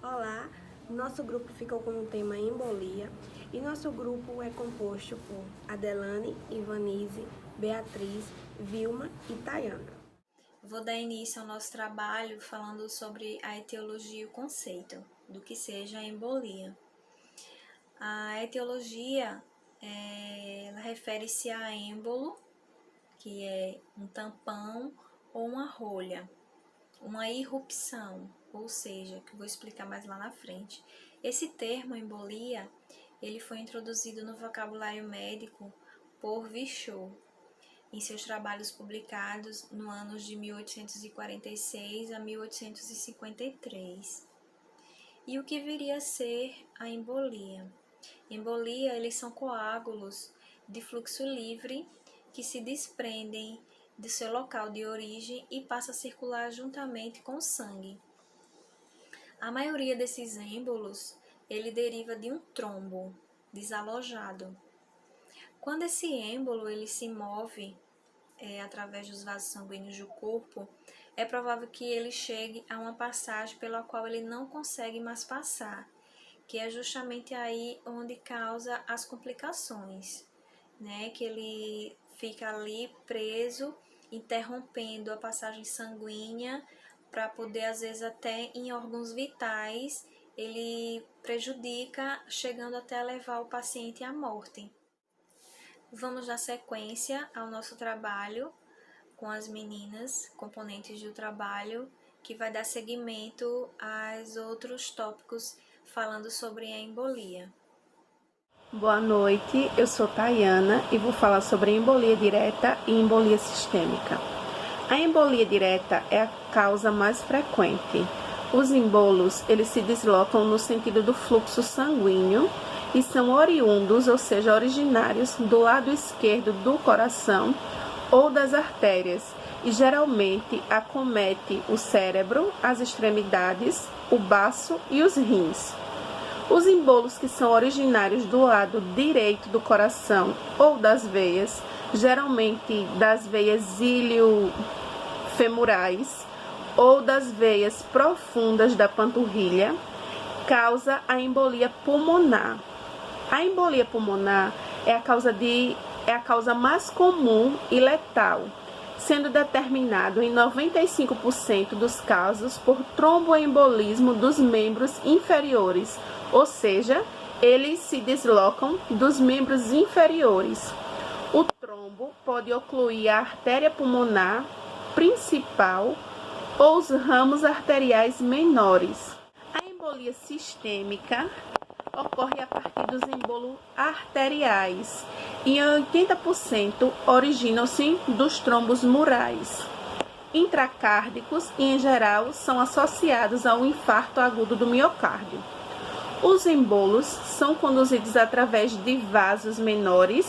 Olá, nosso grupo ficou com o tema embolia e nosso grupo é composto por Adelane, Ivanise, Beatriz, Vilma e Tayana. Vou dar início ao nosso trabalho falando sobre a etiologia e o conceito do que seja a embolia. A etiologia ela refere-se a êmbolo, que é um tampão ou uma rolha, uma irrupção, ou seja, que eu vou explicar mais lá na frente. Esse termo embolia, ele foi introduzido no vocabulário médico por Virchow, em seus trabalhos publicados no anos de 1846 a 1853. E o que viria a ser a embolia? Embolia, eles são coágulos de fluxo livre que se desprendem de seu local de origem e passam a circular juntamente com o sangue. A maioria desses êmbolos, ele deriva de um trombo desalojado. Quando esse êmbolo ele se move através dos vasos sanguíneos do corpo, é provável que ele chegue a uma passagem pela qual ele não consegue mais passar, que é justamente aí onde causa as complicações, né? Que ele fica ali preso, interrompendo a passagem sanguínea para poder, às vezes, até em órgãos vitais, ele prejudica, chegando até a levar o paciente à morte. Vamos dar sequência ao nosso trabalho com as meninas, componentes do trabalho, que vai dar seguimento aos outros tópicos falando sobre a embolia. Boa noite, eu sou Tayana e vou falar sobre embolia direta e embolia sistêmica. A embolia direta é a causa mais frequente. Os embolos, eles se deslocam no sentido do fluxo sanguíneo e são oriundos, ou seja, originários do lado esquerdo do coração ou das artérias e geralmente acomete o cérebro, as extremidades, o baço e os rins. Os embolos que são originários do lado direito do coração ou das veias, geralmente das veias iliofemorais ou das veias profundas da panturrilha, causa a embolia pulmonar. A embolia pulmonar é a causa mais comum e letal, sendo determinado em 95% dos casos por tromboembolismo dos membros inferiores, ou seja, eles se deslocam dos membros inferiores. O trombo pode ocluir a artéria pulmonar principal ou os ramos arteriais menores. A embolia sistêmica ocorre a partir dos embolos arteriais e 80% originam-se dos trombos murais. Intracárdicos e, em geral, são associados ao infarto agudo do miocárdio. Os embolos são conduzidos através de vasos menores,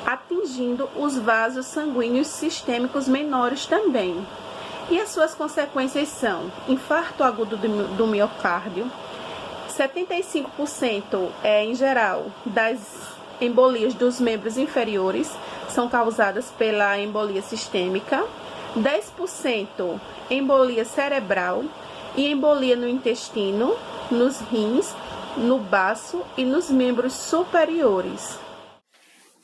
atingindo os vasos sanguíneos sistêmicos menores também. E as suas consequências são infarto agudo do miocárdio, 75% em geral das embolias dos membros inferiores são causadas pela embolia sistêmica, 10% embolia cerebral e embolia no intestino, nos rins, no baço e nos membros superiores.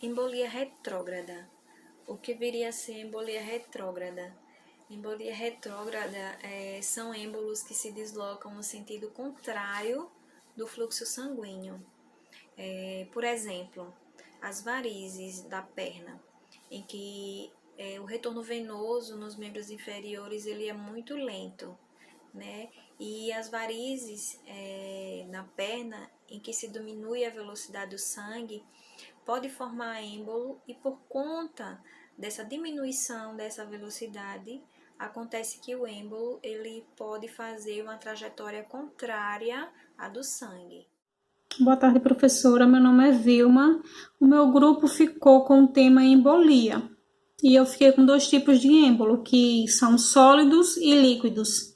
Embolia retrógrada. O que viria a ser embolia retrógrada? Embolia retrógrada são êmbolos que se deslocam no sentido contrário do fluxo sanguíneo. Por exemplo, as varizes da perna, em que o retorno venoso nos membros inferiores ele é muito lento, né? E as varizes na perna, em que se diminui a velocidade do sangue, pode formar êmbolo e por conta dessa diminuição dessa velocidade, acontece que o êmbolo ele pode fazer uma trajetória contrária à do sangue. Boa tarde, professora. Meu nome é Vilma. O meu grupo ficou com o tema embolia. E eu fiquei com 2 tipos de êmbolo, que são sólidos e líquidos.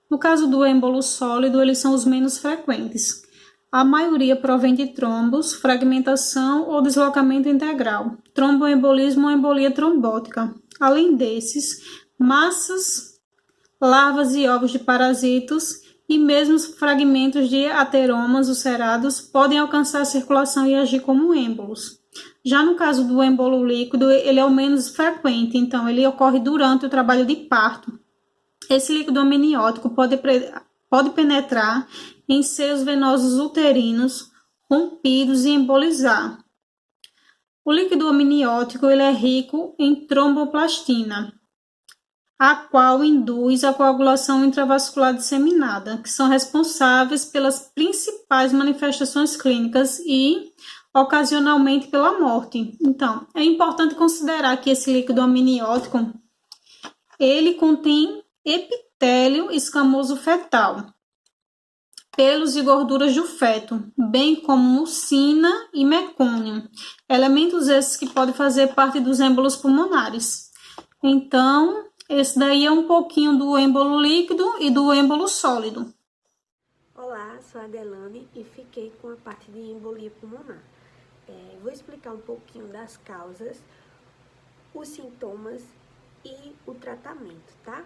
No caso do êmbolo sólido, eles são os menos frequentes. A maioria provém de trombos, fragmentação ou deslocamento integral, tromboembolismo ou embolia trombótica. Além desses, massas, larvas e ovos de parasitos e mesmo os fragmentos de ateromas ulcerados podem alcançar a circulação e agir como êmbolos. Já no caso do êmbolo líquido, ele é o menos frequente, então ele ocorre durante o trabalho de parto. Esse líquido amniótico pode penetrar em seios venosos uterinos rompidos e embolizar. O líquido amniótico ele é rico em tromboplastina, a qual induz a coagulação intravascular disseminada, que são responsáveis pelas principais manifestações clínicas e, ocasionalmente, pela morte. Então, é importante considerar que esse líquido amniótico, ele contém epitélio escamoso fetal, pelos e gorduras do feto, bem como mucina e mecônio, elementos esses que podem fazer parte dos êmbolos pulmonares. Então, esse daí é um pouquinho do êmbolo líquido e do êmbolo sólido. Olá, sou a Adelane e fiquei com a parte de embolia pulmonar. Vou explicar um pouquinho das causas, os sintomas e o tratamento, tá?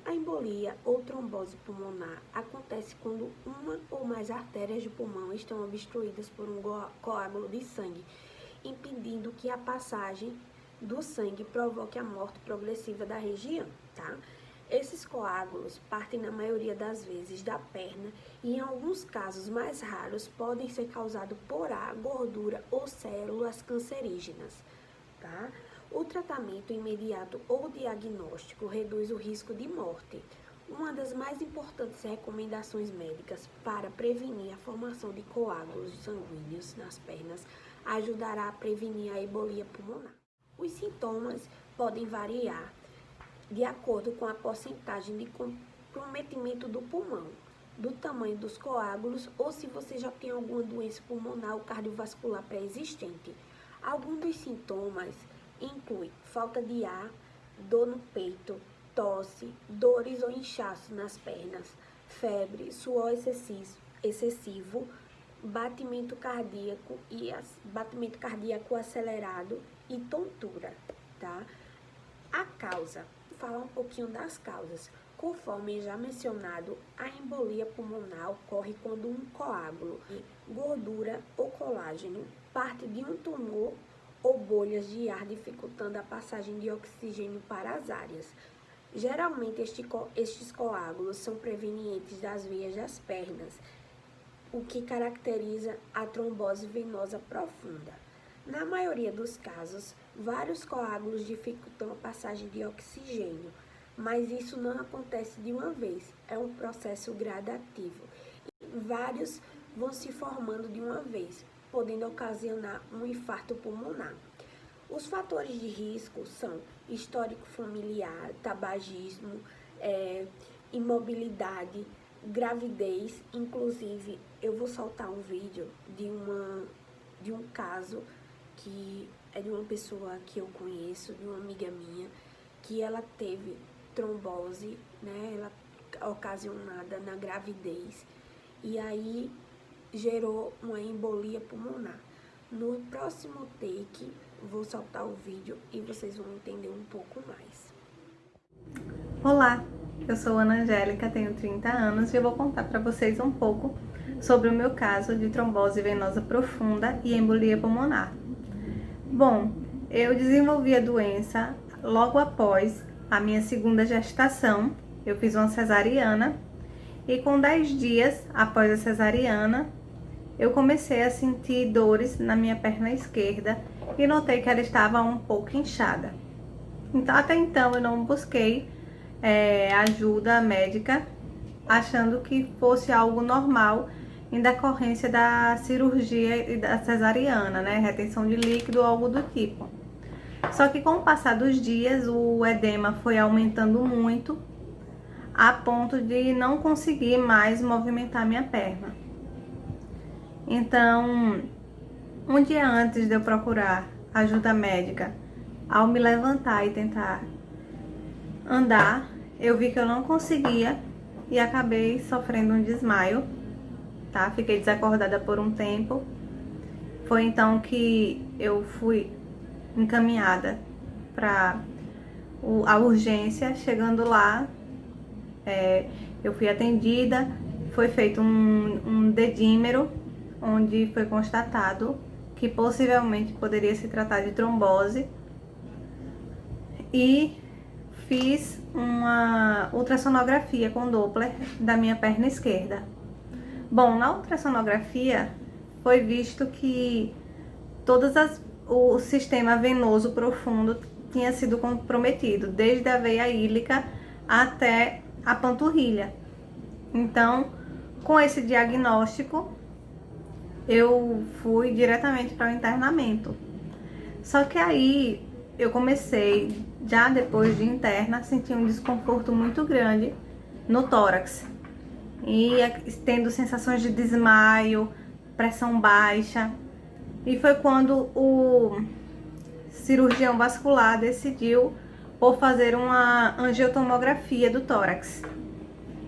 A embolia ou trombose pulmonar acontece quando uma ou mais artérias do pulmão estão obstruídas por um coágulo de sangue, impedindo que a passagem do sangue provoque a morte progressiva da região, tá? Esses coágulos partem na maioria das vezes da perna e em alguns casos mais raros podem ser causados por ar, gordura ou células cancerígenas, tá? O tratamento imediato ou diagnóstico reduz o risco de morte. Uma das mais importantes recomendações médicas para prevenir a formação de coágulos sanguíneos nas pernas ajudará a prevenir a embolia pulmonar. Os sintomas podem variar de acordo com a porcentagem de comprometimento do pulmão, do tamanho dos coágulos ou se você já tem alguma doença pulmonar ou cardiovascular pré-existente. Alguns dos sintomas incluem falta de ar, dor no peito, tosse, dores ou inchaço nas pernas, febre, suor excessivo, batimento cardíaco acelerado e tontura, tá? A causa, vou falar um pouquinho das causas. Conforme já mencionado, a embolia pulmonar ocorre quando um coágulo, gordura ou colágeno parte de um tumor ou bolhas de ar dificultando a passagem de oxigênio para as áreas. Geralmente estes coágulos são provenientes das veias das pernas, o que caracteriza a trombose venosa profunda. Na maioria dos casos, vários coágulos dificultam a passagem de oxigênio, mas isso não acontece de uma vez, é um processo gradativo. Vários vão se formando de uma vez, podendo ocasionar um infarto pulmonar. Os fatores de risco são histórico familiar, tabagismo, imobilidade, gravidez. Inclusive, eu vou soltar um vídeo de um caso que é de uma pessoa que eu conheço, de uma amiga minha, que ela teve trombose, né, ela ocasionada na gravidez, e aí gerou uma embolia pulmonar. No próximo take, vou soltar o vídeo e vocês vão entender um pouco mais. Olá, eu sou Ana Angélica, tenho 30 anos e eu vou contar para vocês um pouco sobre o meu caso de trombose venosa profunda e embolia pulmonar. Bom, eu desenvolvi a doença logo após a minha segunda gestação. Eu fiz uma cesariana e com 10 dias após a cesariana, eu comecei a sentir dores na minha perna esquerda e notei que ela estava um pouco inchada. Então, até então eu não busquei ajuda médica, achando que fosse algo normal em decorrência da cirurgia e da cesariana, né? Retenção de líquido ou algo do tipo. Só que com o passar dos dias, o edema foi aumentando muito, a ponto de não conseguir mais movimentar minha perna. Então, um dia antes de eu procurar ajuda médica, ao me levantar e tentar andar, eu vi que eu não conseguia e acabei sofrendo um desmaio, tá? Fiquei desacordada por um tempo. Foi então que eu fui encaminhada para a urgência. Chegando lá, Eu fui atendida, foi feito um dedímero, onde foi constatado que possivelmente poderia se tratar de trombose, e fiz uma ultrassonografia com Doppler da minha perna esquerda. Bom, na ultrassonografia foi visto que o sistema venoso profundo tinha sido comprometido, desde a veia ílica até a panturrilha. Então, com esse diagnóstico, eu fui diretamente para o internamento. Só que aí eu comecei, já depois de interna, a sentir um desconforto muito grande no tórax. E tendo sensações de desmaio, pressão baixa. E foi quando o cirurgião vascular decidiu por fazer uma angiotomografia do tórax.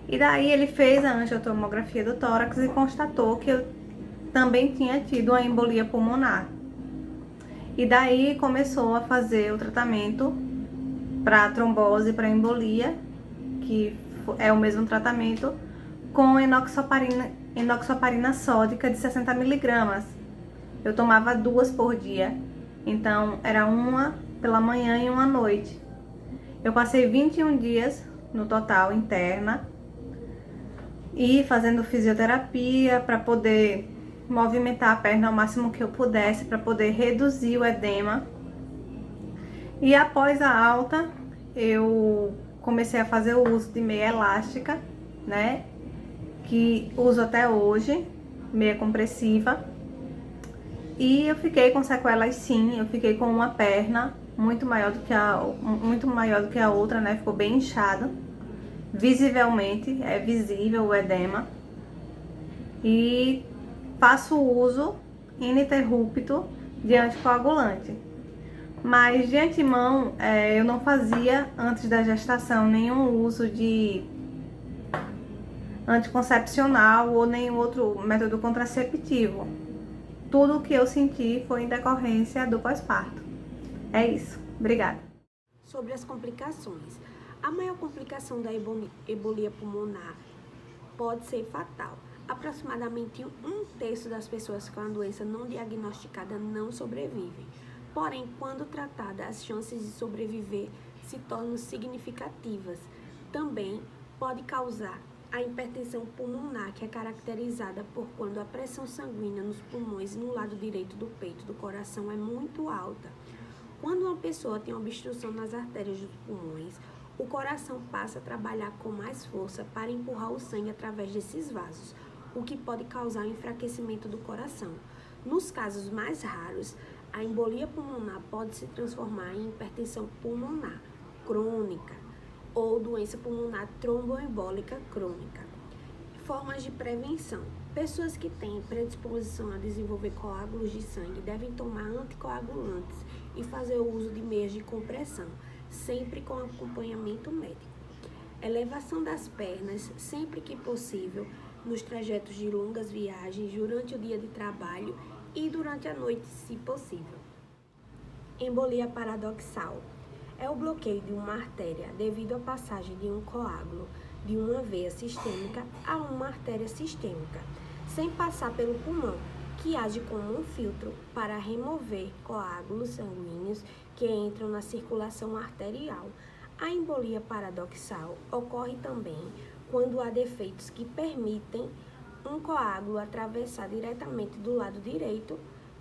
E daí ele fez a angiotomografia do tórax e constatou que eu também tinha tido uma embolia pulmonar. E daí começou a fazer o tratamento para trombose, para embolia, que é o mesmo tratamento, com enoxaparina sódica de 60 mg. Eu tomava 2 por dia, então era uma pela manhã e uma à noite. Eu passei 21 dias no total interna e fazendo fisioterapia para poder movimentar a perna ao máximo que eu pudesse, para poder reduzir o edema. E após a alta, eu comecei a fazer o uso de meia elástica, né? Que uso até hoje, meia compressiva. E eu fiquei com sequelas, sim. Eu fiquei com uma perna muito maior do que a outra, né? Ficou bem inchada. Visivelmente, é visível o edema. E faço uso ininterrupto de anticoagulante. Mas de antemão, eu não fazia antes da gestação nenhum uso de anticoncepcional ou nenhum outro método contraceptivo. Tudo o que eu senti foi em decorrência do pós-parto. É isso. Obrigada. Sobre as complicações. A maior complicação da embolia pulmonar pode ser fatal. Aproximadamente 1/3 das pessoas com a doença não diagnosticada não sobrevivem. Porém, quando tratada, as chances de sobreviver se tornam significativas. Também pode causar a hipertensão pulmonar, que é caracterizada por quando a pressão sanguínea nos pulmões e no lado direito do peito do coração é muito alta. Quando uma pessoa tem obstrução nas artérias dos pulmões, o coração passa a trabalhar com mais força para empurrar o sangue através desses vasos, o que pode causar enfraquecimento do coração. Nos casos mais raros, a embolia pulmonar pode se transformar em hipertensão pulmonar crônica ou doença pulmonar tromboembólica crônica. Formas de prevenção. Pessoas que têm predisposição a desenvolver coágulos de sangue devem tomar anticoagulantes e fazer o uso de meias de compressão, sempre com acompanhamento médico. Elevação das pernas, sempre que possível, nos trajetos de longas viagens, durante o dia de trabalho e durante a noite, se possível. Embolia paradoxal. É o bloqueio de uma artéria devido à passagem de um coágulo de uma veia sistêmica a uma artéria sistêmica, sem passar pelo pulmão, que age como um filtro para remover coágulos sanguíneos que entram na circulação arterial. A embolia paradoxal ocorre também quando há defeitos que permitem um coágulo atravessar diretamente do lado direito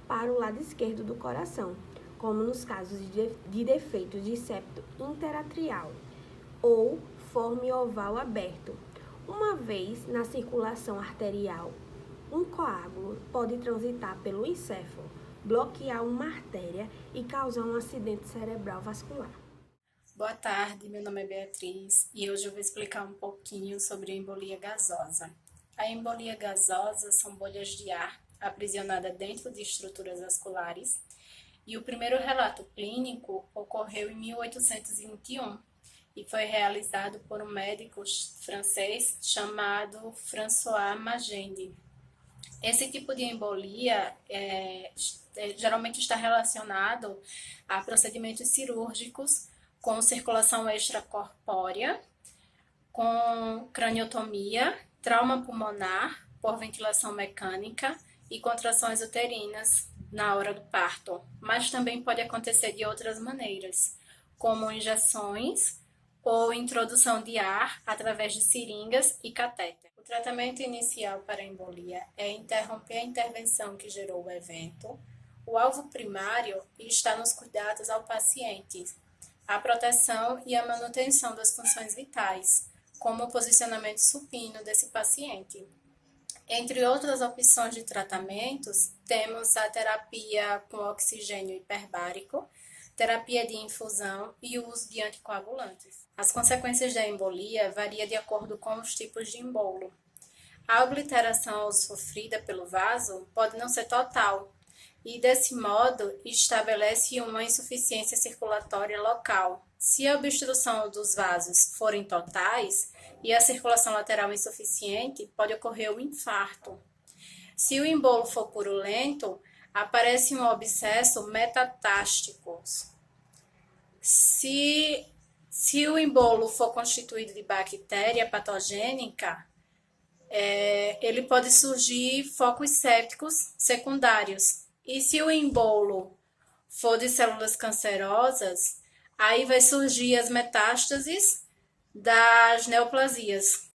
para o lado esquerdo do coração, como nos casos de defeitos de septo interatrial ou forme oval aberto. Uma vez na circulação arterial, um coágulo pode transitar pelo encéfalo, bloquear uma artéria e causar um acidente cerebral vascular. Boa tarde, meu nome é Beatriz e hoje eu vou explicar um pouquinho sobre a embolia gasosa. A embolia gasosa são bolhas de ar aprisionadas dentro de estruturas vasculares e o primeiro relato clínico ocorreu em 1821 e foi realizado por um médico francês chamado François Magendie. Esse tipo de embolia geralmente está relacionado a procedimentos cirúrgicos com circulação extracorpórea com craniotomia, trauma pulmonar por ventilação mecânica e contrações uterinas na hora do parto, mas também pode acontecer de outras maneiras, como injeções ou introdução de ar através de seringas e catéter. O tratamento inicial para a embolia é interromper a intervenção que gerou o evento. O alvo primário está nos cuidados ao paciente, a proteção e a manutenção das funções vitais, como o posicionamento supino desse paciente. Entre outras opções de tratamentos, temos a terapia com oxigênio hiperbárico, terapia de infusão e o uso de anticoagulantes. As consequências da embolia variam de acordo com os tipos de embolo. A obliteração sofrida pelo vaso pode não ser total, e desse modo estabelece uma insuficiência circulatória local. Se a obstrução dos vasos forem totais e a circulação lateral insuficiente, pode ocorrer o infarto. Se o embolo for purulento, aparece um abscesso metatástico. Se o embolo for constituído de bactéria patogênica, ele pode surgir focos sépticos secundários. E se o embolo for de células cancerosas, aí vai surgir as metástases das neoplasias.